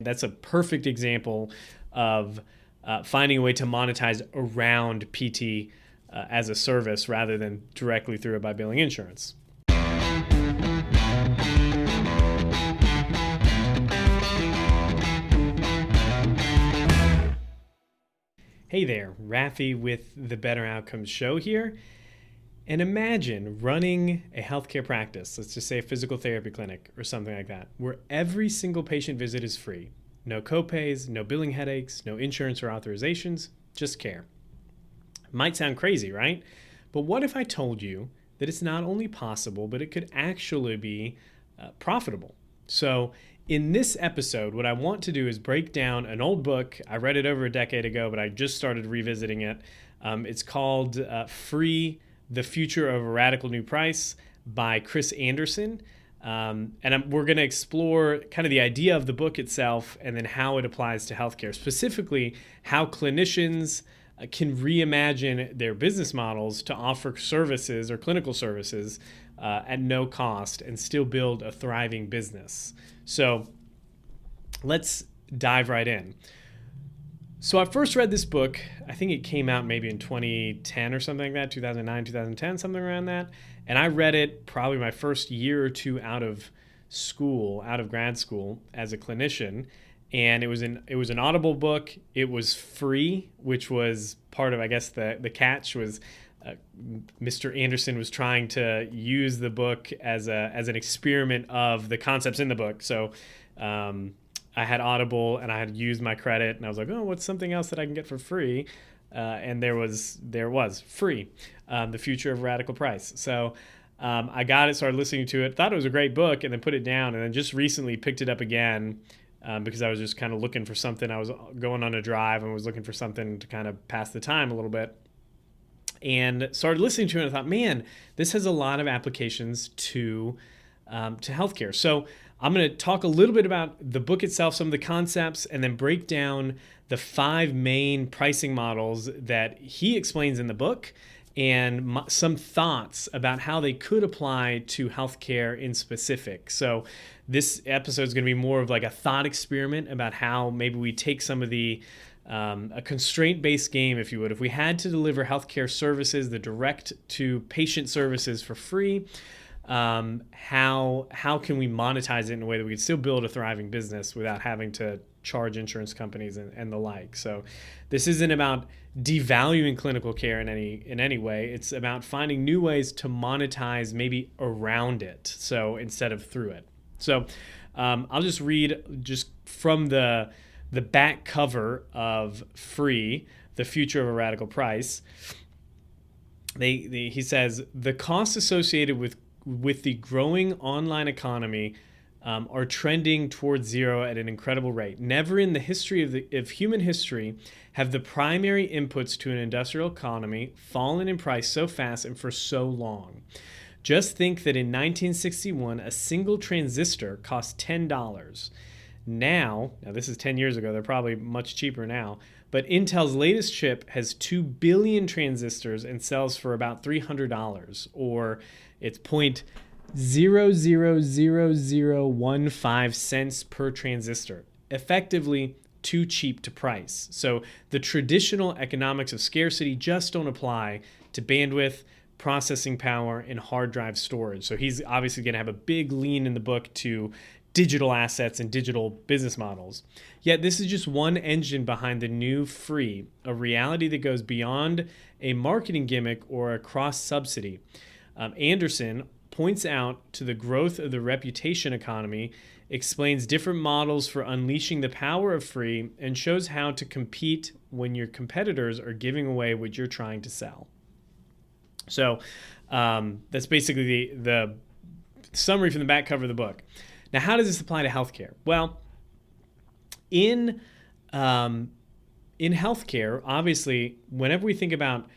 That's a perfect example of finding a way to monetize around PT as a service rather than directly through it by billing insurance. Hey there, Rafi with the Better Outcomes Show here. And imagine running a healthcare practice, let's just say a physical therapy clinic or something like that, where every single patient visit is free. No copays, no billing headaches, no insurance or authorizations, just care. Might sound crazy, right? But what if I told you that it's not only possible, but it could actually be profitable? So in this episode, what I want to do is break down an old book. I read it over a decade ago, but I just started revisiting it. It's called Free: The Future of a Radical New Price by Chris Anderson. We're going to explore kind of the idea of the book itself and then how it applies to healthcare, specifically how clinicians can reimagine their business models to offer services or clinical services at no cost and still build a thriving business. So let's dive right in. So I first read this book, I think it came out maybe in 2010 or something like that, 2009, 2010, something around that. And I read it probably my first year or two out of grad school as a clinician. And it was an Audible book. It was free, which was part of, I guess, the catch was Mr. Anderson was trying to use the book as an experiment of the concepts in the book. So I had Audible and I had used my credit and I was like, oh, what's something else that I can get for free? And there was free, The Future of Radical Price. So I got it, started listening to it, thought it was a great book, and then put it down, and then just recently picked it up again because I was just kind of looking for something. I was going on a drive and was looking for something to kind of pass the time a little bit. And started listening to it and I thought, man, this has a lot of applications to healthcare. So I'm going to talk a little bit about the book itself, some of the concepts, and then break down the 5 main pricing models that he explains in the book and some thoughts about how they could apply to healthcare in specific. So this episode is going to be more of like a thought experiment about how maybe we take some of the a constraint-based game, if you would. If we had to deliver healthcare services, the direct-to-patient services for free, how can we monetize it in a way that we could still build a thriving business without having to charge insurance companies and the like? So this isn't about devaluing clinical care in any way. It's about finding new ways to monetize maybe around it, so instead of through it. So I'll just read just from the back cover of Free: The Future of a Radical Price. He says, the costs associated with the growing online economy are trending towards zero at an incredible rate. Never in the history of human history have the primary inputs to an industrial economy fallen in price so fast and for so long. Just think that in 1961, a single transistor cost $10. Now this is 10 years ago, they're probably much cheaper now, but Intel's latest chip has 2 billion transistors and sells for about $300, or it's 0.000015 cents per transistor, effectively too cheap to price. So the traditional economics of scarcity just don't apply to bandwidth, processing power, and hard drive storage. So he's obviously going to have a big lean in the book to digital assets and digital business models. Yet this is just one engine behind the new Free, a reality that goes beyond a marketing gimmick or a cross-subsidy. Anderson points out to the growth of the reputation economy, explains different models for unleashing the power of free, and shows how to compete when your competitors are giving away what you're trying to sell. So that's basically the summary from the back cover of the book. Now, how does this apply to healthcare? Well, in healthcare, obviously, whenever we think about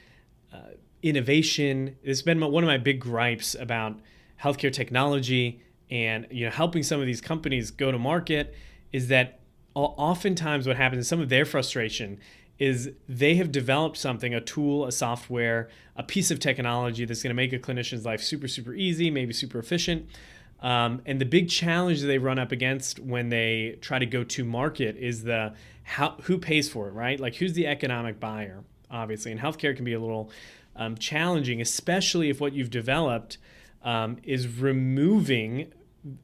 innovation, it's been one of my big gripes about healthcare technology and helping some of these companies go to market is that oftentimes what happens is some of their frustration is they have developed something, a tool, a software, a piece of technology that's going to make a clinician's life super, super easy, maybe super efficient. And the big challenge that they run up against when they try to go to market is who pays for it, right? Like who's the economic buyer, obviously. And healthcare can be a little challenging, especially if what you've developed is removing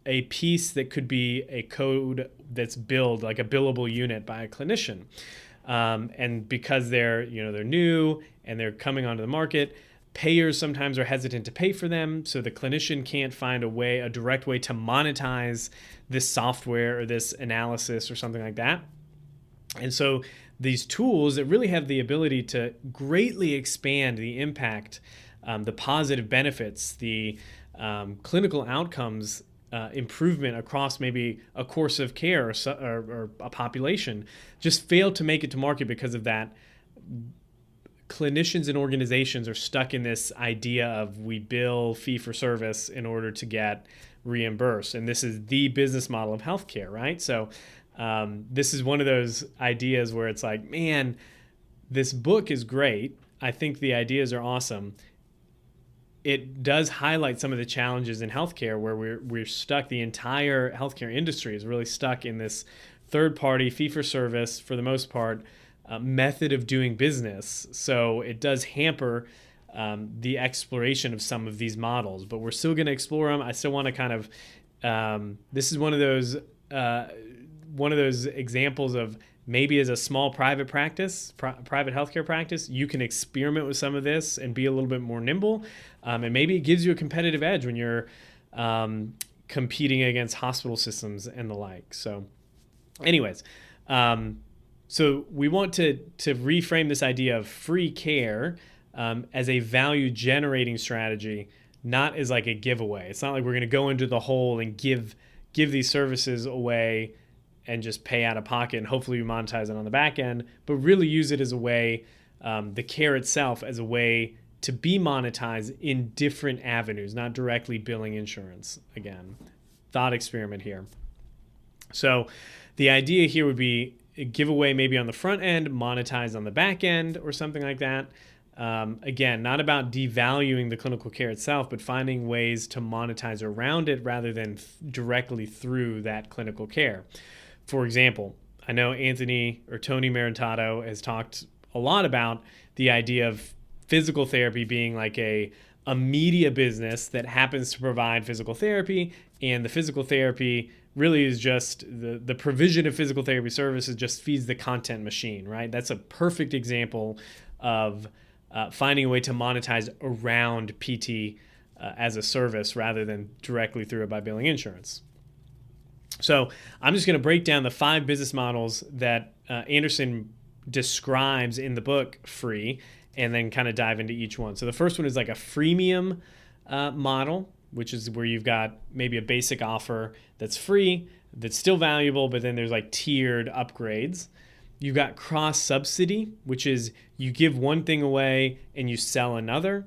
a piece that could be a code that's billed like a billable unit by a clinician. And because they're new and they're coming onto the market, payers sometimes are hesitant to pay for them, so the clinician can't find a direct way to monetize this software or this analysis or something like that. And so these tools that really have the ability to greatly expand the impact, the positive benefits, the clinical outcomes improvement across maybe a course of care or a population, just fail to make it to market because of that. Clinicians and organizations are stuck in this idea of we bill fee for service in order to get reimbursed. And this is the business model of healthcare, right? So this is one of those ideas where it's like, man, this book is great. I think the ideas are awesome. It does highlight some of the challenges in healthcare where we're stuck. The entire healthcare industry is really stuck in this third-party fee-for-service, for the most part, method of doing business. So it does hamper the exploration of some of these models, but we're still going to explore them. I still want to kind of this is one of those examples of maybe as a small private healthcare practice, you can experiment with some of this and be a little bit more nimble, and maybe it gives you a competitive edge when you're competing against hospital systems and the like. So anyways, so we want to reframe this idea of free care as a value generating strategy, not as like a giveaway. It's not like we're going to go into the hole and give these services away and just pay out of pocket and hopefully we monetize it on the back end, but really use it as a way, the care itself as a way to be monetized in different avenues, not directly billing insurance. Again, thought experiment here. So the idea here would be a giveaway maybe on the front end, monetize on the back end or something like that. Again, not about devaluing the clinical care itself, but finding ways to monetize around it rather than directly through that clinical care. For example, I know Tony Maritato has talked a lot about the idea of physical therapy being like a media business that happens to provide physical therapy, and the physical therapy really is just the provision of physical therapy services just feeds the content machine, right? That's a perfect example of finding a way to monetize around PT as a service rather than directly through it by billing insurance. So I'm just going to break down the 5 business models that Anderson describes in the book, Free, and then kind of dive into each one. So the first one is like a freemium model, which is where you've got maybe a basic offer that's free, that's still valuable, but then there's like tiered upgrades. You've got cross subsidy, which is you give one thing away and you sell another.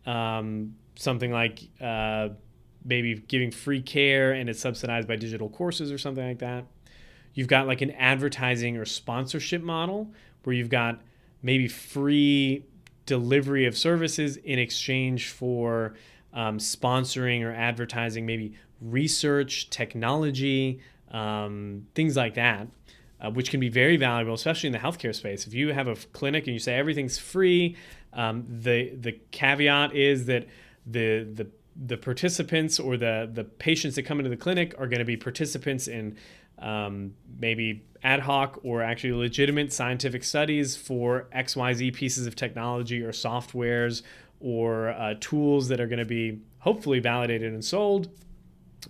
Something like maybe giving free care and it's subsidized by digital courses or something like that. You've got like an advertising or sponsorship model where you've got maybe free delivery of services in exchange for sponsoring or advertising, maybe research, technology, things like that, which can be very valuable, especially in the healthcare space. If you have a clinic and you say everything's free, the caveat is that the participants or the patients that come into the clinic are going to be participants in maybe ad hoc or actually legitimate scientific studies for XYZ pieces of technology or softwares or tools that are going to be hopefully validated and sold.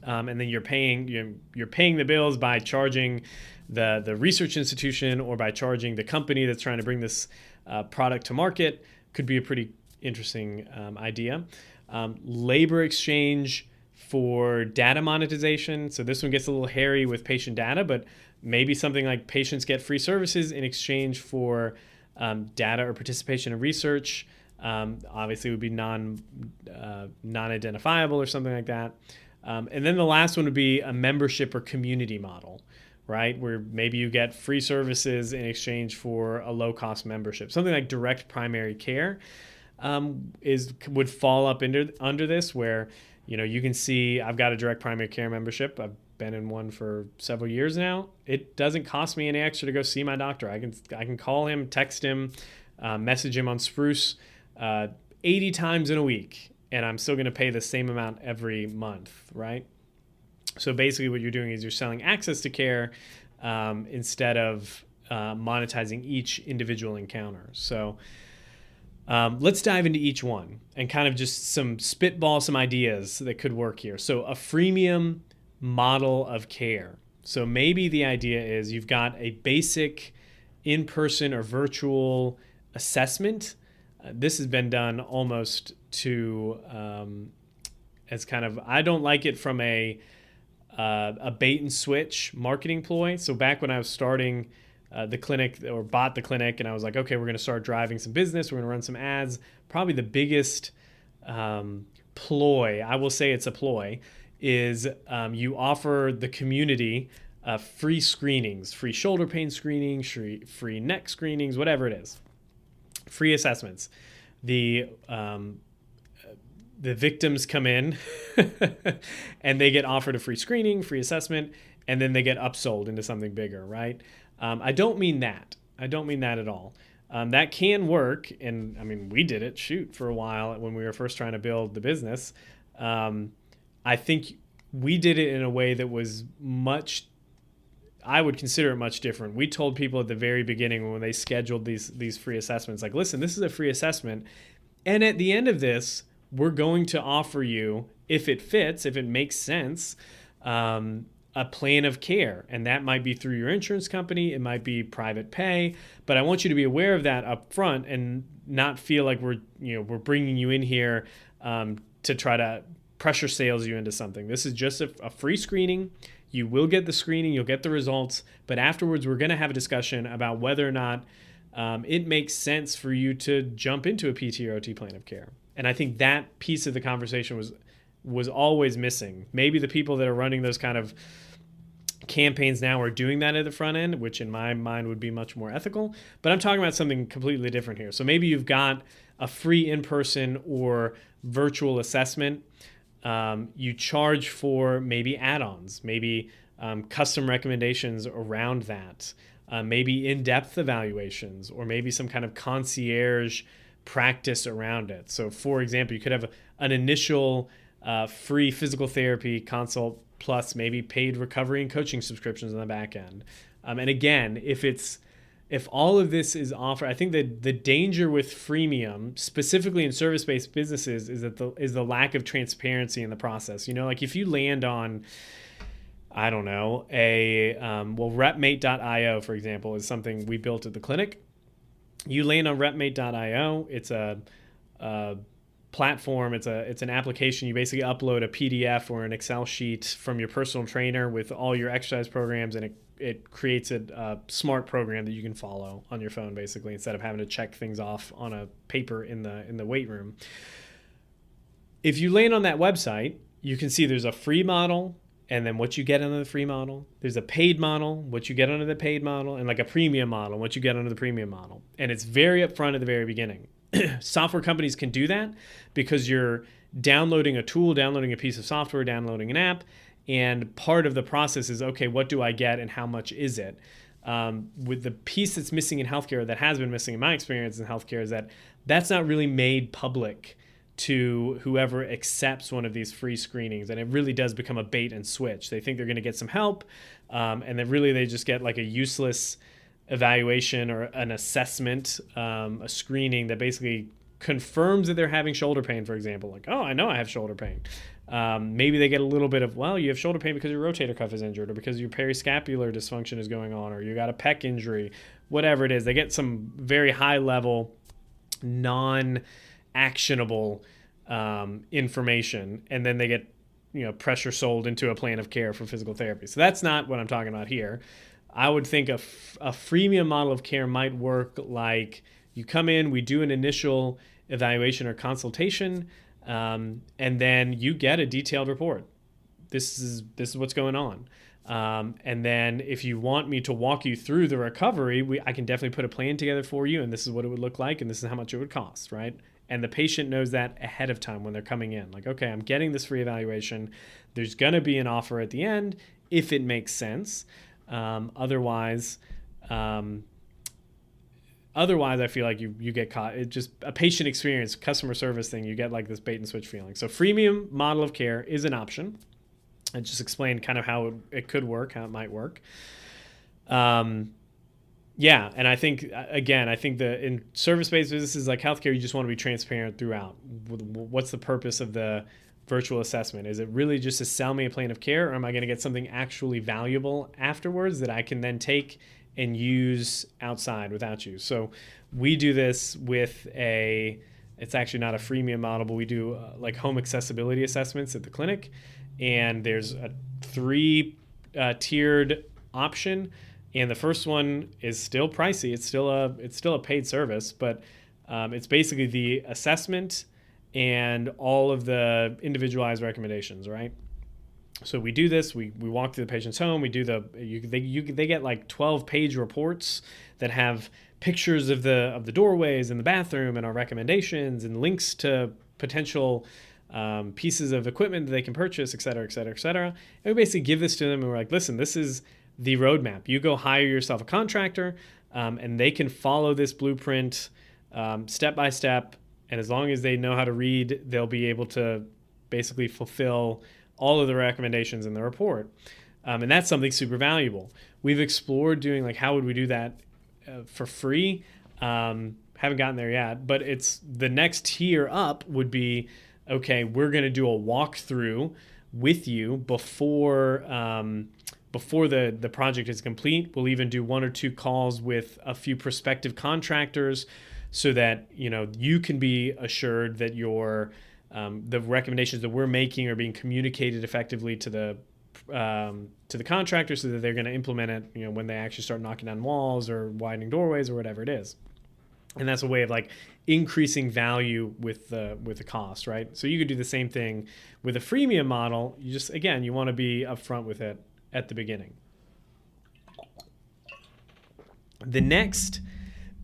And then you're paying the bills by charging the research institution or by charging the company that's trying to bring this product to market. Could be a pretty interesting idea. Labor exchange for data monetization. So this one gets a little hairy with patient data, but maybe something like patients get free services in exchange for data or participation in research. Obviously, it would be non-identifiable or something like that. And then the last one would be a membership or community model, right? Where maybe you get free services in exchange for a low-cost membership. Something like direct primary care would fall up under this, where You can see I've got a direct primary care membership. I've been in one for several years now. It doesn't cost me any extra to go see my doctor. I can call him, text him, message him on Spruce 80 times in a week, and I'm still going to pay the same amount every month, right? So basically what you're doing is you're selling access to care instead of monetizing each individual encounter. So let's dive into each one and kind of just spitball some ideas that could work here. So a freemium model of care. So maybe the idea is you've got a basic in-person or virtual assessment. This has been done almost to as kind of, I don't like it from a bait and switch marketing ploy. So back when I was starting the clinic or bought the clinic and I was like, okay, we're going to start driving some business. We're going to run some ads. Probably the biggest ploy, I will say it's a ploy, is you offer the community free screenings, free shoulder pain screenings, free neck screenings, whatever it is, free assessments. The victims come in and they get offered a free screening, free assessment, and then they get upsold into something bigger, right? I don't mean that. I don't mean that at all. That can work. And I mean, we did it, for a while when we were first trying to build the business. I think we did it in a way that was I would consider it much different. We told people at the very beginning when they scheduled these free assessments, like, listen, this is a free assessment. And at the end of this, we're going to offer you, if it fits, if it makes sense, a plan of care. And that might be through your insurance company. It might be private pay. But I want you to be aware of that up front and not feel like we're bringing you in here to try to pressure sales you into something. This is just a free screening. You will get the screening. You'll get the results. But afterwards, we're going to have a discussion about whether or not it makes sense for you to jump into a PT or OT plan of care. And I think that piece of the conversation was always missing. Maybe the people that are running those kind of campaigns now are doing that at the front end, which in my mind would be much more ethical. But I'm talking about something completely different here. So maybe you've got a free in-person or virtual assessment. You charge for maybe add-ons, maybe custom recommendations around that, maybe in-depth evaluations, or maybe some kind of concierge practice around it. So for example, you could have an initial free physical therapy consult plus maybe paid recovery and coaching subscriptions on the back end. And again, if all of this is offered, I think that the danger with freemium, specifically in service-based businesses, is the lack of transparency in the process. Like if you land on, I don't know, repmate.io, for example, is something we built at the clinic. You land on repmate.io. It's a platform. It's an application. You basically upload a PDF or an Excel sheet from your personal trainer with all your exercise programs, and it creates a smart program that you can follow on your phone, basically, instead of having to check things off on a paper in the weight room. If you land on that website, you can see there's a free model, and then what you get under the free model. There's a paid model, what you get under the paid model, and like a premium model, what you get under the premium model. And it's very upfront at the very beginning. Software companies can do that because you're downloading a tool, downloading a piece of software, downloading an app, and part of the process is, okay, what do I get and how much is it? With the piece that's missing in healthcare, that has been missing in my experience in healthcare, is that's not really made public to whoever accepts one of these free screenings. And it really does become a bait and switch. They think they're going to get some help, and then really they just get like a useless evaluation or an assessment, a screening that basically confirms that they're having shoulder pain, for example. Like, oh, I know I have shoulder pain. Maybe they get a little bit of, well, you have shoulder pain because your rotator cuff is injured, or because your periscapular dysfunction is going on, or you got a pec injury, whatever it is. They get some very high level, non-actionable information, and then they get pressure sold into a plan of care for physical therapy. So that's not what I'm talking about here. I would think a freemium model of care might work like you come in, we do an initial evaluation or consultation, and then you get a detailed report. This is what's going on. And then if you want me to walk you through the recovery, I can definitely put a plan together for you, and this is what it would look like, and this is how much it would cost, right? And the patient knows that ahead of time when they're coming in. Like, okay, I'm getting this free evaluation. There's going to be an offer at the end if it makes sense. Otherwise, I feel like you get caught. It's just a patient experience, customer service thing. You get like this bait and switch feeling. So freemium model of care is an option. I just explained kind of how it could work, how it might work. Yeah, and I think, again, in service-based businesses like healthcare, you just want to be transparent throughout. What's the purpose of the virtual assessment? Is it really just to sell me a plan of care, or am I going to get something actually valuable afterwards that I can then take and use outside without you? So we do this with it's actually not a freemium model, but we do like home accessibility assessments at the clinic, and there's a 3-tiered option. And the first one is still pricey. It's still a paid service, but it's basically the assessment and all of the individualized recommendations, right? So we do this. We walk through the patient's home. We do they get like 12-page reports that have pictures of the doorways and the bathroom and our recommendations and links to potential pieces of equipment that they can purchase, et cetera, et cetera, et cetera. And we basically give this to them, and we're like, listen, this is the roadmap. You go hire yourself a contractor, and they can follow this blueprint step by step. And as long as they know how to read, they'll be able to basically fulfill all of the recommendations in the report. And that's something super valuable. We've explored doing like, how would we do that for free? Haven't gotten there yet, but it's the next tier up would be, okay, we're going to do a walkthrough with you before the project is complete. We'll even do 1 or 2 calls with a few prospective contractors so that you can be assured that the recommendations that we're making are being communicated effectively to the contractor, so that they're going to implement it when they actually start knocking down walls or widening doorways or whatever it is. And that's a way of like increasing value with the cost, right? So you could do the same thing with a freemium model. You just, again, you want to be upfront with it at the beginning. The next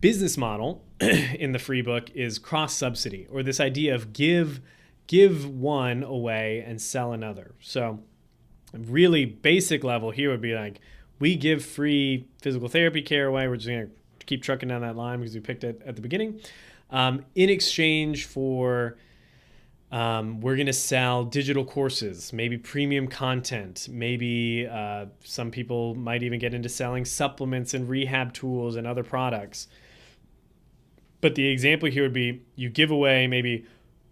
business model in the free book is cross-subsidy, or this idea of give one away and sell another. So really basic level here would be like, we give free physical therapy care away. We're just going to keep trucking down that line because we picked it at the beginning. In exchange for we're going to sell digital courses, maybe premium content, maybe some people might even get into selling supplements and rehab tools and other products. But the example here would be, you give away maybe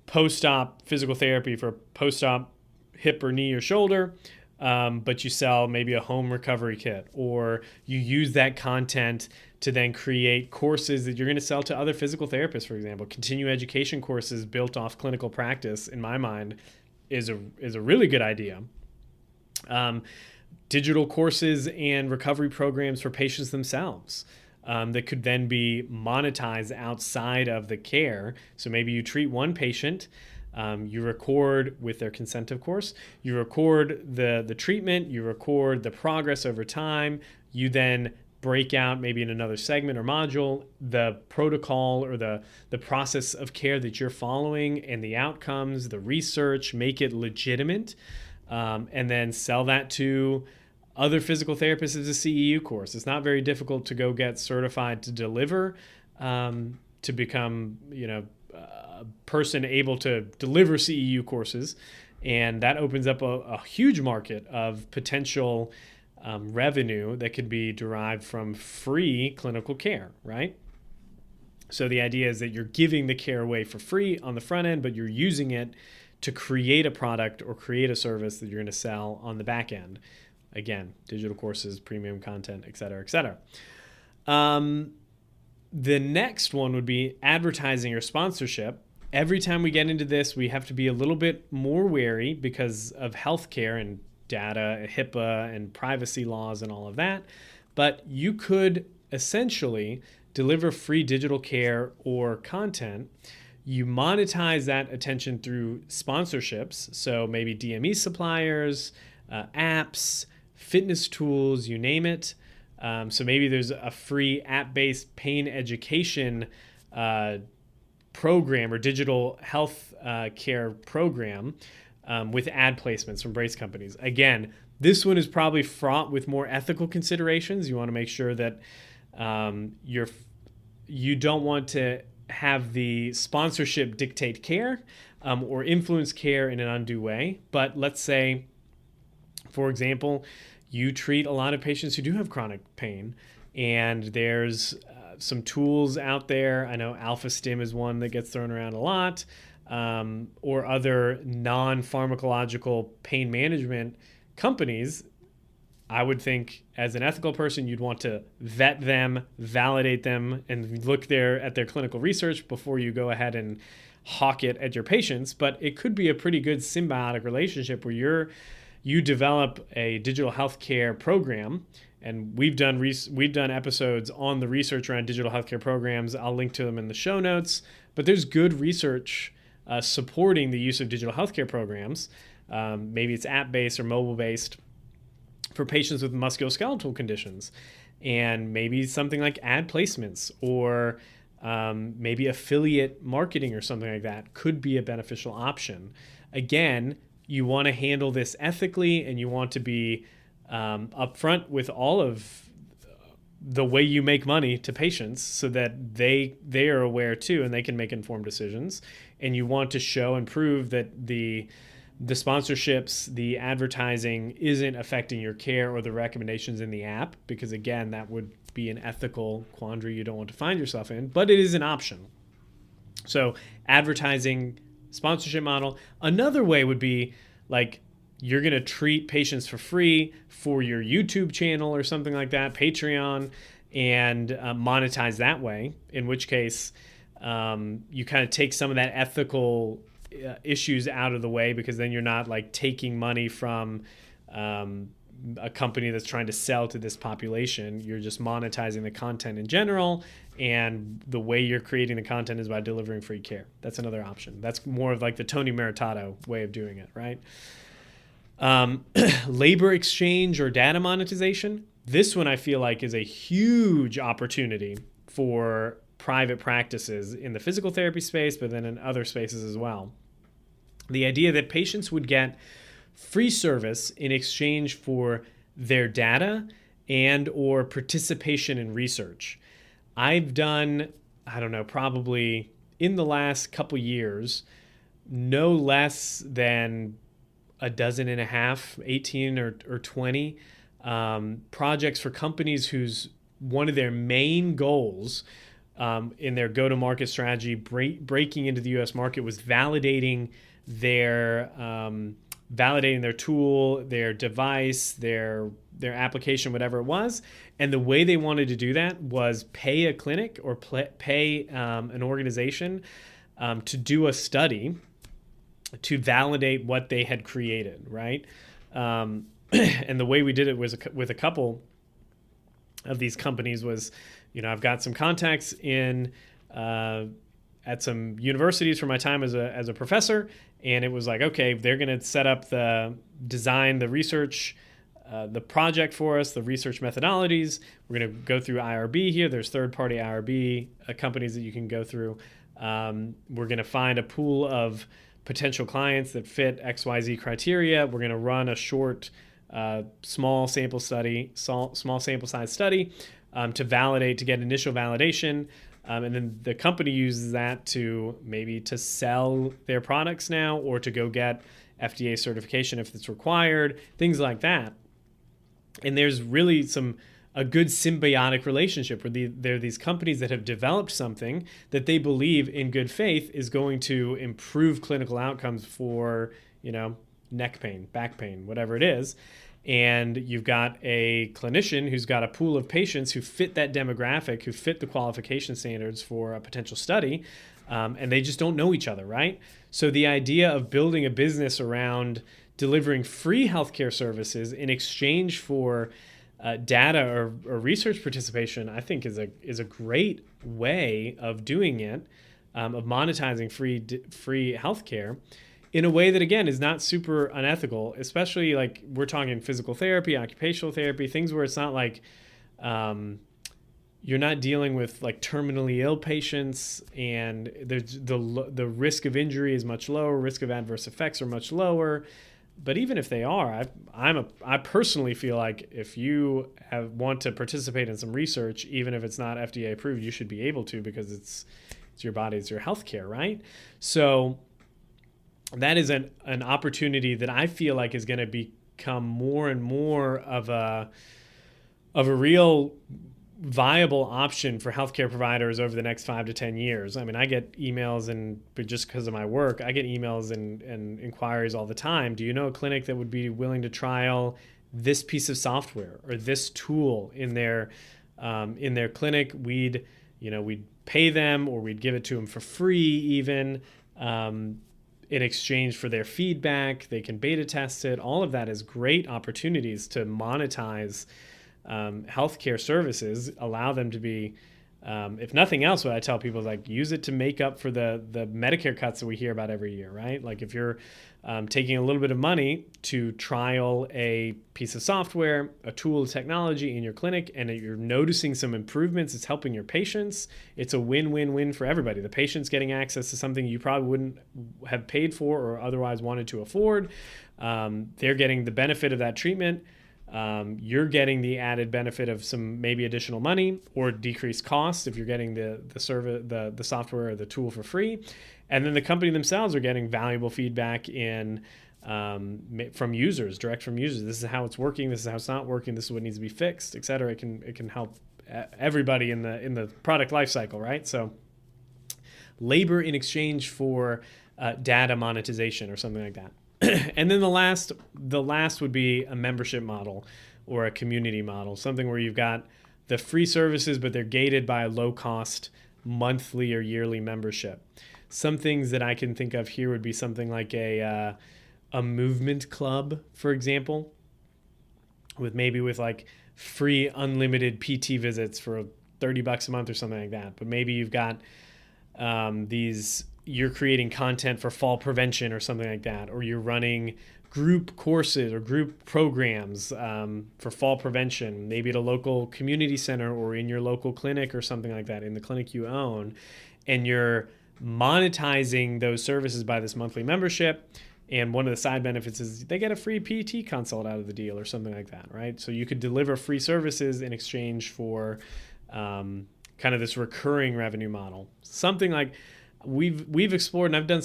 post-op physical therapy for post-op hip or knee or shoulder, but you sell maybe a home recovery kit, or you use that content to then create courses that you're going to sell to other physical therapists, for example. Continuing education courses built off clinical practice, in my mind, is a really good idea. Digital courses and recovery programs for patients themselves that could then be monetized outside of the care. So maybe you treat one patient, you record, with their consent, of course, you record the treatment, you record the progress over time, you then break out maybe in another segment or module the protocol or the process of care that you're following and the outcomes, the research, make it legitimate, and then sell that to other physical therapists as a CEU course. It's not very difficult to go get certified to deliver, to become a person able to deliver CEU courses, and that opens up a huge market of potential revenue that could be derived from free clinical care, right? So the idea is that you're giving the care away for free on the front end, but you're using it to create a product or create a service that you're going to sell on the back end. Again, digital courses, premium content, et cetera, et cetera. The next one would be advertising or sponsorship. Every time we get into this, we have to be a little bit more wary because of healthcare and data, HIPAA, and privacy laws and all of that. But you could essentially deliver free digital care or content. You monetize that attention through sponsorships. So maybe DME suppliers, apps, fitness tools, you name it. So maybe there's a free app-based pain education program or digital health care program with ad placements from brace companies. Again, this one is probably fraught with more ethical considerations. You want to make sure that you don't want to have the sponsorship dictate care or influence care in an undue way. But let's say, for example, you treat a lot of patients who do have chronic pain, and there's some tools out there. I know Alpha Stim is one that gets thrown around a lot, or other non-pharmacological pain management companies. I would think as an ethical person, you'd want to vet them, validate them, and look at their clinical research before you go ahead and hawk it at your patients. But it could be a pretty good symbiotic relationship where you develop a digital healthcare program, and we've done episodes on the research around digital healthcare programs. I'll link to them in the show notes. But there's good research supporting the use of digital healthcare programs. Maybe it's app-based or mobile-based for patients with musculoskeletal conditions, and maybe something like ad placements or maybe affiliate marketing or something like that could be a beneficial option. Again, you want to handle this ethically, and you want to be upfront with all of the way you make money to patients so that they are aware too, and they can make informed decisions. And you want to show and prove that the sponsorships, the advertising isn't affecting your care or the recommendations in the app, because again, that would be an ethical quandary you don't want to find yourself in, but it is an option. So advertising, sponsorship model. Another way would be like you're going to treat patients for free for your YouTube channel or something like that, Patreon, and monetize that way, in which case you kind of take some of that ethical issues out of the way, because then you're not like taking money from a company that's trying to sell to this population. You're just monetizing the content in general, and the way you're creating the content is by delivering free care. That's another option. That's more of like the Tony Meritato way of doing it, right? Labor exchange or data monetization. This one I feel like is a huge opportunity for private practices in the physical therapy space, but then in other spaces as well. The idea that patients would get free service in exchange for their data and or participation in research. I've done, I don't know, probably in the last couple years, no less than a dozen and a half, 18 or 20 projects for companies whose one of their main goals in their go-to-market strategy, breaking into the U.S. market, was validating their tool, their device, their application, whatever it was. And the way they wanted to do that was pay a clinic or pay an organization to do a study to validate what they had created, right? And the way we did it was with a couple of these companies was, I've got some contacts in at some universities from my time as a professor, and it was like, okay, they're going to set up the design, the research, the project for us, the research methodologies. We're going to go through IRB here. There's third-party IRB companies that you can go through. We're going to find a pool of potential clients that fit XYZ criteria. We're going to run a short, small sample size study to validate, to get initial validation. And then the company uses that to maybe to sell their products now, or to go get FDA certification if it's required, things like that. And there's really a good symbiotic relationship where there are these companies that have developed something that they believe in good faith is going to improve clinical outcomes for, neck pain, back pain, whatever it is. And you've got a clinician who's got a pool of patients who fit that demographic, who fit the qualification standards for a potential study, and they just don't know each other, right? So the idea of building a business around delivering free healthcare services in exchange for data or research participation, I think is a great way of doing it, of monetizing free healthcare in a way that, again, is not super unethical, especially like we're talking physical therapy, occupational therapy, things where it's not like you're not dealing with like terminally ill patients, and there's the risk of injury is much lower, risk of adverse effects are much lower. But even if they are, I personally feel like if you want to participate in some research, even if it's not FDA approved, you should be able to, because it's your body, it's your healthcare, right? So that is an opportunity that I feel like is going to become more and more of a real viable option for healthcare providers over the next 5 to 10 years. I mean, I get emails, but just because of my work, I get emails and inquiries all the time. Do you know a clinic that would be willing to trial this piece of software or this tool in their clinic? We'd pay them, or we'd give it to them for free even, in exchange for their feedback. They can beta test it. All of that is great opportunities to monetize healthcare services, allow them to be, if nothing else, what I tell people is like, use it to make up for the Medicare cuts that we hear about every year, right? Like if you're taking a little bit of money to trial a piece of software, a tool, technology in your clinic, and you're noticing some improvements, it's helping your patients, it's a win-win-win for everybody. The patient's getting access to something you probably wouldn't have paid for or otherwise wanted to afford. They're getting the benefit of that treatment. You're getting the added benefit of some maybe additional money or decreased costs if you're getting the software or the tool for free. And then the company themselves are getting valuable feedback from users, direct from users. This is how it's working. This is how it's not working. This is what needs to be fixed, et cetera. It can help everybody in the product life cycle, right? So labor in exchange for data monetization or something like that. And then the last would be a membership model or a community model, something where you've got the free services, but they're gated by a low-cost monthly or yearly membership. Some things that I can think of here would be something like a movement club, for example, with like free unlimited PT visits for $30 a month or something like that. But maybe you've got you're creating content for fall prevention or something like that, or you're running group courses or group programs for fall prevention, maybe at a local community center or in your local clinic or something like that, in the clinic you own, and you're monetizing those services by this monthly membership. And one of the side benefits is they get a free PT consult out of the deal or something like that, right? So you could deliver free services in exchange for kind of this recurring revenue model. Something like we've explored, and I've done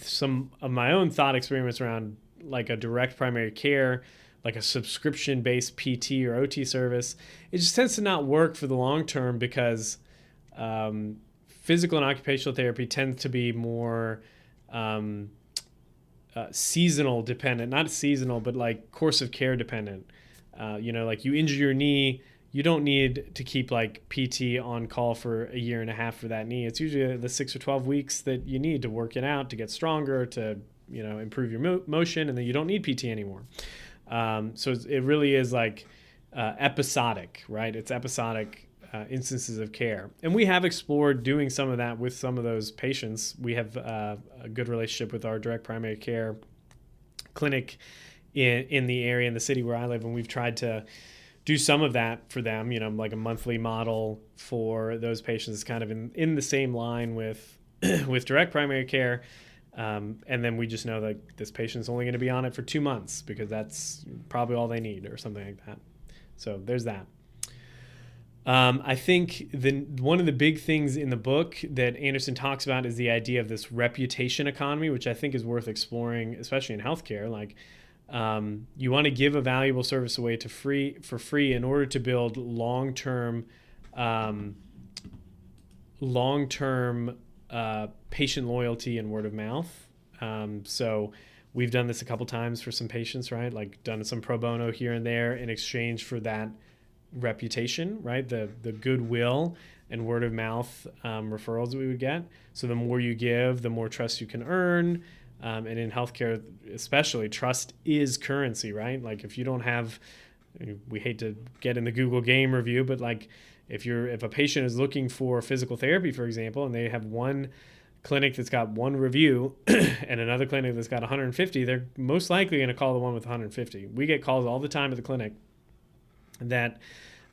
some of my own thought experiments around like a direct primary care, like a subscription-based PT or OT service. It just tends to not work for the long term because physical and occupational therapy tends to be more seasonal dependent, not seasonal, but like course of care dependent. Like you injure your knee, you don't need to keep like PT on call for a year and a half for that knee. It's usually the 6 or 12 weeks that you need to work it out, to get stronger, to improve your motion, and then you don't need PT anymore. So it really is like episodic, right? It's episodic instances of care. And we have explored doing some of that with some of those patients. We have a good relationship with our direct primary care clinic in the area, in the city where I live, and we've tried to do some of that for them, like a monthly model for those patients, kind of in the same line with direct primary care. And then we just know that this patient's only going to be on it for 2 months because that's probably all they need or something like that. So there's that. I think one of the big things in the book that Anderson talks about is the idea of this reputation economy, which I think is worth exploring, especially in healthcare. Like, you want to give a valuable service away for free in order to build long-term patient loyalty and word of mouth. So we've done this a couple times for some patients, right? Like done some pro bono here and there in exchange for that reputation, right? The goodwill and word of mouth referrals that we would get. So the more you give, the more trust you can earn. And in healthcare, especially, trust is currency, right? Like if you don't have, we hate to get in the Google game review, but like if a patient is looking for physical therapy, for example, and they have one clinic that's got 1 review and another clinic that's got 150, they're most likely going to call the one with 150. We get calls all the time at the clinic that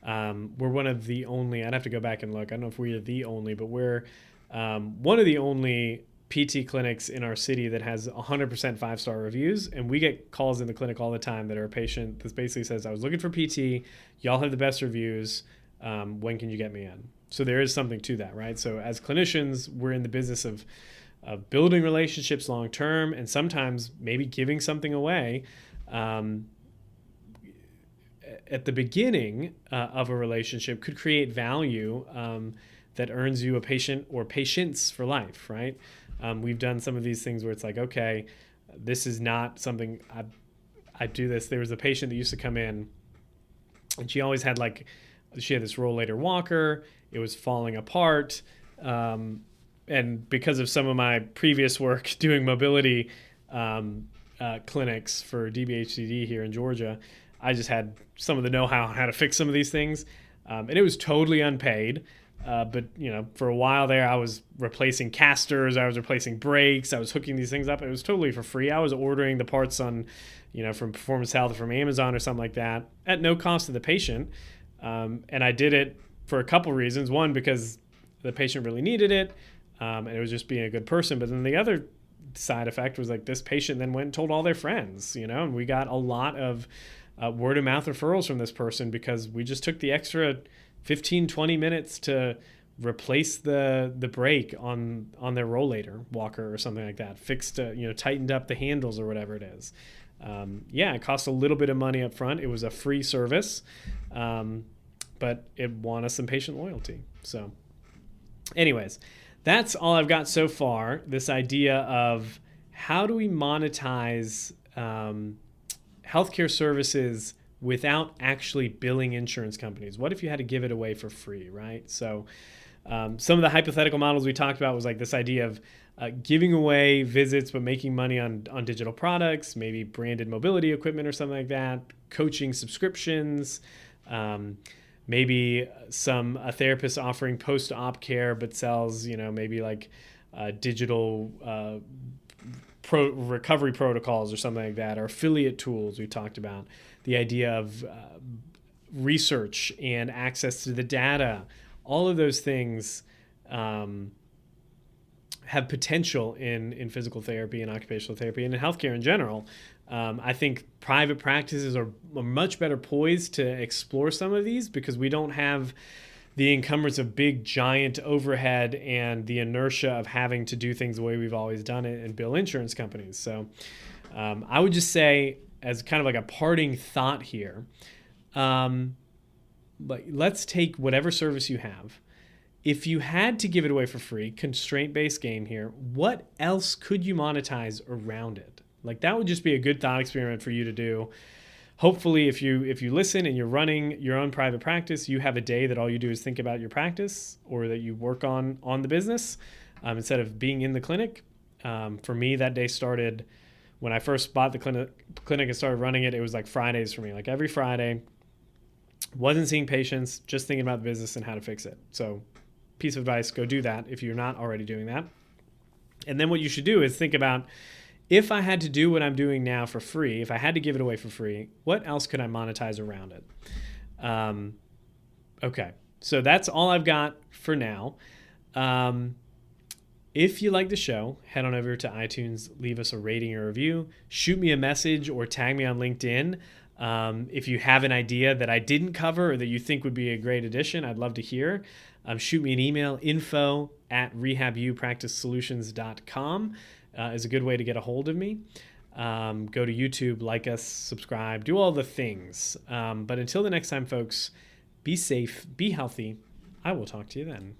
We're one of the only, I'd have to go back and look, I don't know if we're the only, but we're one of the only PT clinics in our city that has 100% 5-star reviews. And we get calls in the clinic all the time that are a patient that basically says, I was looking for PT, y'all have the best reviews, when can you get me in? So there is something to that, right? So as clinicians, we're in the business of building relationships long term, and sometimes maybe giving something away at the beginning of a relationship could create value that earns you a patient or patients for life, right? We've done some of these things where it's like, okay, this is not something I do this. There was a patient that used to come in, and she always had she had this rollator walker. It was falling apart. And because of some of my previous work doing mobility clinics for DBHCD here in Georgia, I just had some of the know-how on how to fix some of these things. And it was totally unpaid. But, for a while there, I was replacing casters. I was replacing brakes. I was hooking these things up. It was totally for free. I was ordering the parts on, from Performance Health or from Amazon or something like that at no cost to the patient. And I did it for a couple reasons. One, because the patient really needed it. And it was just being a good person. But then the other side effect was this patient then went and told all their friends, and we got a lot of word of mouth referrals from this person because we just took the extra 15, 20 minutes to replace the brake on their rollator walker or something like that, fixed, tightened up the handles or whatever it is. It cost a little bit of money up front. It was a free service, but it won us some patient loyalty. So anyways, that's all I've got so far. This idea of how do we monetize healthcare services without actually billing insurance companies? What if you had to give it away for free, right? So some of the hypothetical models we talked about was this idea of giving away visits but making money on digital products, maybe branded mobility equipment or something like that, coaching subscriptions, maybe a therapist offering post-op care but sells, maybe digital recovery protocols or something like that, or affiliate tools we talked about. The idea of research and access to the data, all of those things have potential in physical therapy and occupational therapy and in healthcare in general. I think private practices are much better poised to explore some of these because we don't have the encumbrance of big, giant overhead and the inertia of having to do things the way we've always done it and bill insurance companies. So I would just say, as kind of a parting thought here, let's take whatever service you have. If you had to give it away for free, constraint-based game here, what else could you monetize around it? That would just be a good thought experiment for you to do. Hopefully, if you listen and you're running your own private practice, you have a day that all you do is think about your practice or that you work on the business instead of being in the clinic. For me, that day started when I first bought the clinic and started running it. It was Fridays for me. Every Friday, wasn't seeing patients, just thinking about the business and how to fix it. So piece of advice, go do that if you're not already doing that. And then what you should do is think about, if I had to do what I'm doing now for free, if I had to give it away for free, what else could I monetize around it? Okay, so that's all I've got for now. If you like the show, head on over to iTunes, leave us a rating or review, shoot me a message or tag me on LinkedIn. If you have an idea that I didn't cover or that you think would be a great addition, I'd love to hear. Shoot me an email, info@rehabupracticesolutions.com. Is a good way to get a hold of me. Go to YouTube, like us, subscribe, do all the things. But until the next time, folks, be safe, be healthy. I will talk to you then.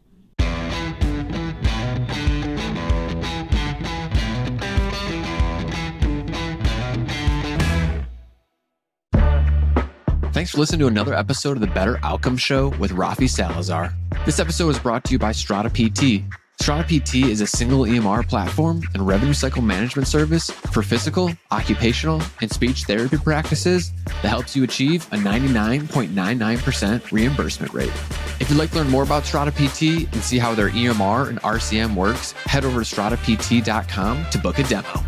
Thanks for listening to another episode of the Better Outcome Show with Rafi Salazar. This episode was brought to you by Strata PT. Strata PT is a single EMR platform and revenue cycle management service for physical, occupational, and speech therapy practices that helps you achieve a 99.99% reimbursement rate. If you'd like to learn more about Strata PT and see how their EMR and RCM works, head over to stratapt.com to book a demo.